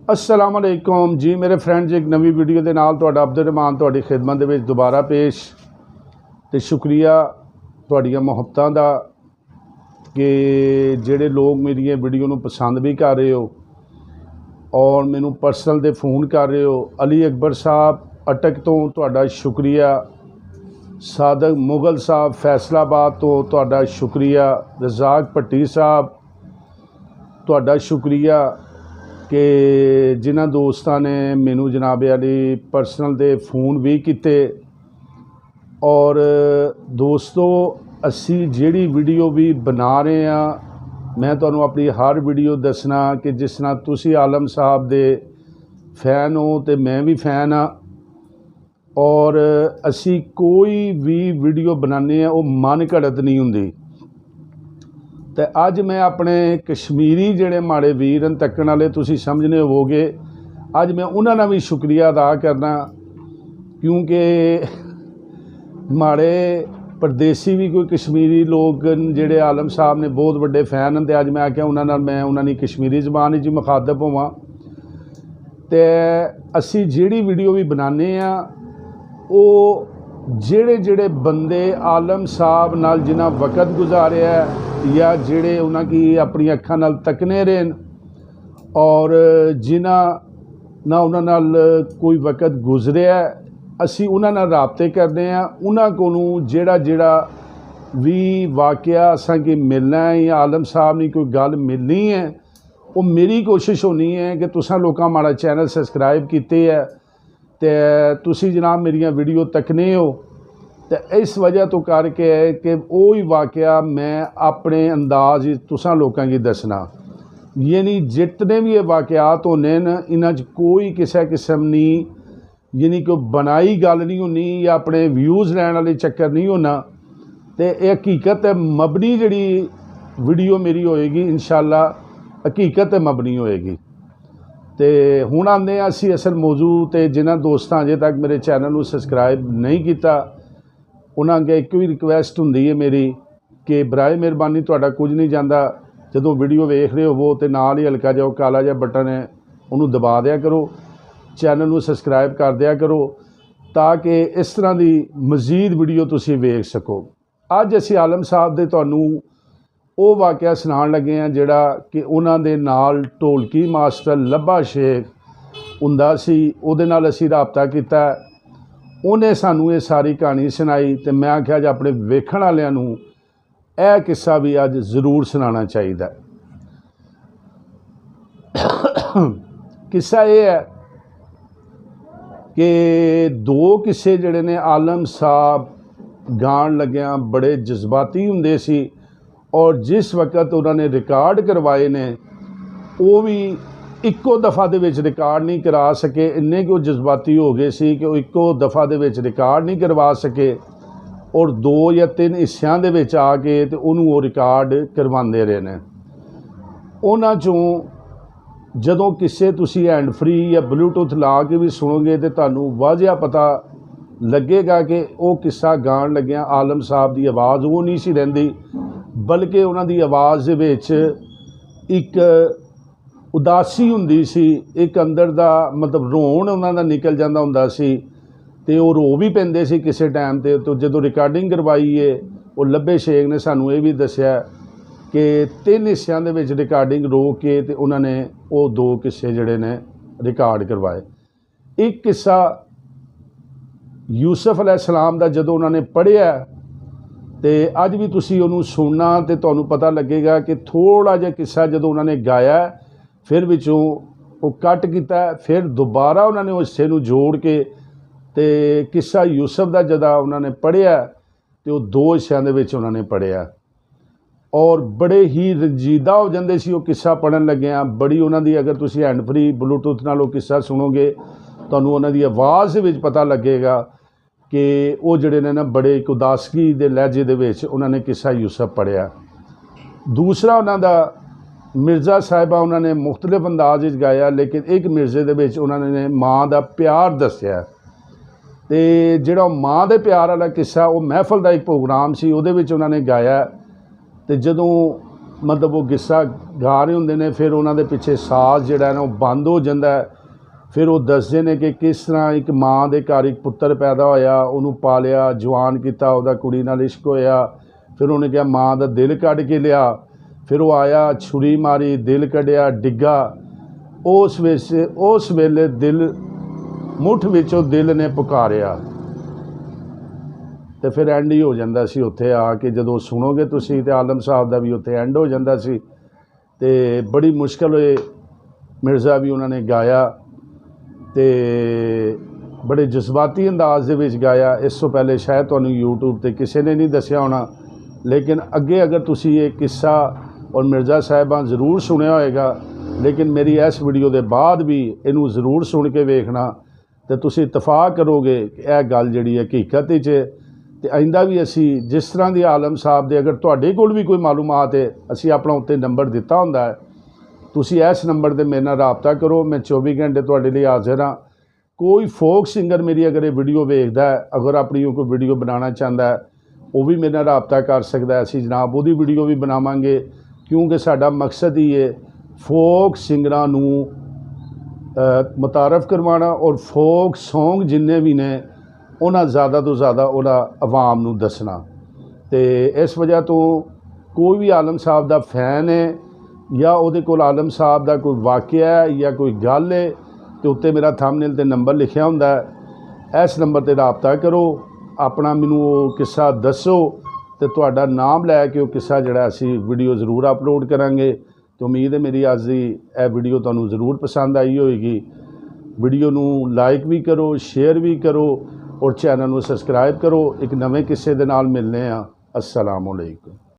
अस्सलाम वालेकुम जी मेरे फ्रेंड्स, एक नवी वीडियो के नाल तुहाडा अब्दुल रहमान तुहाडी खिदमत दे विच दोबारा पेश। तो शुक्रिया तुहाडीआं मुहब्बतां दा कि जिहड़े लोग मेरी वीडियो नूं पसंद भी कर रहे हो और मैनू पर्सनल दे फ़ोन कर रहे हो। अली अकबर साहब अटक तो तुहाडा शुक्रिया, सादक मुगल साहब फैसलाबाद तो तुहाडा शुक्रिया, रज़ाक भट्टी साहब तुहाडा शुक्रिया कि जिन्हां दोस्तां ने मैनू जनाब अली पर्सनल दे फ़ोन भी किते। और दोस्तों असी जिहड़ी वीडियो भी बना रहे हैं, मैं तुहानूं अपनी हर वीडियो दसना कि जिस तरह तुसी आलम साहब दे फैन हो तो मैं भी फैन हाँ। और असी कोई भी वीडियो बनाने वो मन घड़त नहीं हुंदी। तो अज मैं अपने कश्मीरी जिहड़े माड़े वीर तक्कण वाले तुसी समझने होवोगे, अज मैं उन्हां दा भी शुक्रिया अदा करना, क्योंकि माड़े परदेसी भी कोई कश्मीरी लोग जिहड़े आलम साहब ने बहुत बड़े फैन हैं। तो अज मैं आख्या उन्हां नाल मैं उन्हां दी कश्मीरी ज़बान च मुखातब होवां। तो असी जिहड़ी वीडियो भी बनाने वो जिहड़े बंदे आलम साहब नाल जिन्हां वक्त गुजारिया या जिहड़े उन्हां की अपनी अखां नाल तकने रहे और जिन्हां ना उन्हां नाल कोई वक्त गुजरिया, असी उन्हां नाल राबते करते हैं। उन्हां कोलों जिहड़ा भी वाकया असांखे मिलना है या आलम साहब ने कोई गल मिलनी है, वो मेरी कोशिश होनी है कि तुसां लोकां माड़ा चैनल सबसक्राइब कीते है तो तुसी जनाब मेरिया वीडियो तकने हो। तो इस वजह तो करके है कि वो ही वाकया मैं अपने अंदाज तुसां लोकां की दसना, यानी जितने भी ये वाकयात होने न इन्हां च कोई किसी किस्म की यानी कोई बनाई गल नहीं होनी या अपने व्यूज़ लैण वाले चक्कर नहीं होना। तो यह हकीकत मबनी जिहड़ी वीडियो मेरी होएगी इंशाअल्लाह हकीकत मबनी होएगी। तो हुण आंदे असी असल मौजू ते जिन्हां दोस्तां अजे तक मेरे चैनल को सबसक्राइब नहीं किया उन्हां अगे एक ही रिक्वेस्ट हुंदी है मेरी कि बराए मेहरबानी तुहाडा कुछ नहीं जांदा, जदों वीडियो वेख रहे होवो तो नाल ही हल्का जिहा काला जिहा बटन है उन्होंने दबा दिया करो, चैनल को सबसक्राइब कर दिया करो ताकि इस तरह की मज़ीद वीडियो तुसीं वेख सको। अज असी आलम साहब दे तुहानूं वो वाकया सुनाण लगे हैं जिहड़ा कि उन्हां दे नाल ढोलकी मास्टर लब्बा शेख हुंदा सी, उहदे नाल असीं राबता कीता। उन्हें सानू ये सारी कहानी सुनाई तो मैं आख्या अज अपने वेखण वालियां नूं यह किस्सा भी अज जरूर सुनाना चाहिए। किस्सा ये है कि दो किस्से जिहड़े ने आलम साहब गाण लग्या बड़े जज्बाती हुंदे सी और जिस वक्त उन्होंने रिकॉर्ड करवाए ने वो भी इक्को दफ़ा दे विच रिकॉर्ड नहीं करा सके। इन्ने कि जज्बाती हो गए सी कि वो इक्को दफ़ा दे विच रिकॉर्ड नहीं करवा सके और 2 या 3 हिस्सों दे विच आके तो उन्होंने वो रिकॉर्ड करवाते रहे ने। उन्हां चों जदों किस्से तुसी हैंड फ्री या ब्लूटूथ ला के भी सुनोगे तो तुहानूं वाजिया पता लगेगा कि वो किस्सा गाण लग्या आलम साहब की आवाज़ वो नहीं सी रहिंदी, बल्कि उन्हां दी आवाज़ दे विच एक उदासी हुंदी सी, एक अंदर दा मतलब रोण उन्हां दा निकल जांदा हुंदा सी ते वो रो भी पैंदे सी किसी टाइम ते। तो जदों रिकॉर्डिंग करवाई है वो लब्बे शेख ने सानू ये भी दस्सिया कि 3 हिस्सों दे विच रिकॉर्डिंग रोक के ते उन्होंने वो 2 किस्से जिहड़े ने रिकॉर्ड करवाए। एक किस्सा यूसुफ अलैहिस्सलाम दा जदों उन्होंने पढ़िया तो अज भी तुसी उन्होंने सुनना तो तुहानूं पता लगेगा कि थोड़ा जिहा किस्सा जदों उन्होंने गाया फिर विचों वो कट किया, फिर दोबारा उन्होंने उस हिस्से नूं जोड़ के ते किस्सा यूसुफ दा जदा उन्होंने पढ़िया तो 2 हिस्सों दे विच उन्होंने पढ़िया और बड़े ही रंजीदा हो जाते सी वो किस्सा पढ़न लग्या। बड़ी उन्होंने अगर तुसी हैंड फ्री ब्लूटूथ नाल वो किस्सा सुनोगे तुहानूं उन्हां दी आवाज़ दे विच पता लगेगा कि वो जिहड़े ने ना बड़े एक उदासगी दे लहजे दे विच उन्होंने किस्सा यूसुफ पढ़िया। दूसरा उन्हां दा मिर्ज़ा साहिबा उन्होंने मुख्तलिफ अंदाज गाया, लेकिन एक मिर्ज़े दे विच उन्होंने माँ का प्यार दस्सिया। तो जिहड़ा माँ के प्यार वाला किस्सा वो महफल का एक प्रोग्राम सी, उहदे विच उन्होंने गाया। तो जदों मतलब वो किस्सा गा रहे होंगे ने, फिर उन्होंने पिछे साज जिहड़ा ना वो बंद हो जाता है। फिर वो दसदे ने कि किस तरह एक माँ के घर एक पुत्र पैदा होया, उन्होंने पालिया, जवान किया, वह कुड़ी नाल इश्क होया। फिर उन्हें क्या माँ का दिल कढ़ के लिया, फिर वो आया, छुरी मारी, दिल कढ़िया, डिग्गा। उस वेले दिल मुठ विचों दिल ने पुकारिया, तो फिर एंड ही हो जाता सी उत्थे आके। जदों सुनोगे तुसी ते आलम साहब का भी उत्थे एंड हो जाता सी। ते बड़ी मुश्किल होए मिर्ज़ा भी उन्होंने गाया, तो बड़े जज्बाती अंदाज दे विच गाया। इस तो पहले शायद तुहानूं यूट्यूब ते किसी ने नहीं दसिया होना, लेकिन अगे अगर तुसी ये किस्सा और मिर्ज़ा साहिबां ज़रूर सुनिया होएगा, लेकिन मेरी इस वीडियो के बाद भी इनू ज़रूर सुन के वेखना, तो तुसी इतफाक करोगे कि यह गल जिहड़ी हकीकत विच है। तो आइंदा भी असी जिस तरह की आलम साहब दे अगर तुहाडे कोल भी कोई मालूमात है, असी अपना उत्ते नंबर दिता हुंदा है, तुसी इस नंबर ते मेरे नाल राबता करो। मैं 24 घंटे तुहाडे लई हाज़िर हाँ। कोई फोक सिंगर मेरी अगर ये वीडियो वेखदा है, अगर अपनी कोई वीडियो बनाना चाहता है, वो भी मेरे नाल राबता कर सकता है। असी जनाब वो वीडियो भी बनावांगे, क्योंकि साडा मकसद ही है फोक सिंगरां नूं मुतारफ़ करवाना, और फोक सॉन्ग जिन्ने भी ने उन्हां ज़्यादा तो ज़्यादा उन्हां आवाम नूं दसना। तो इस वजह तो कोई भी आलम साहब का फैन है या उहदे कोल आलम साहब का कोई वाक़या है या कोई गल है, तो उत्ते मेरा थंबनेल ते नंबर लिखिया हुंदा है। इस नंबर ते राबता करो, अपना मैनू किस्सा दसो, तो तुहाडा नाम लैके वो किस्सा जिहड़ा असी वीडियो ज़रूर अपलोड करांगे। तो उम्मीद है मेरी अज की यह वीडियो तुहानूं ज़रूर पसंद आई होएगी। वीडियो नूं लाइक भी करो, शेयर भी करो, और चैनल नूं सबसक्राइब करो। एक नवे किस्से दे नाल मिलने आ। अस्सलाम वालेकुम।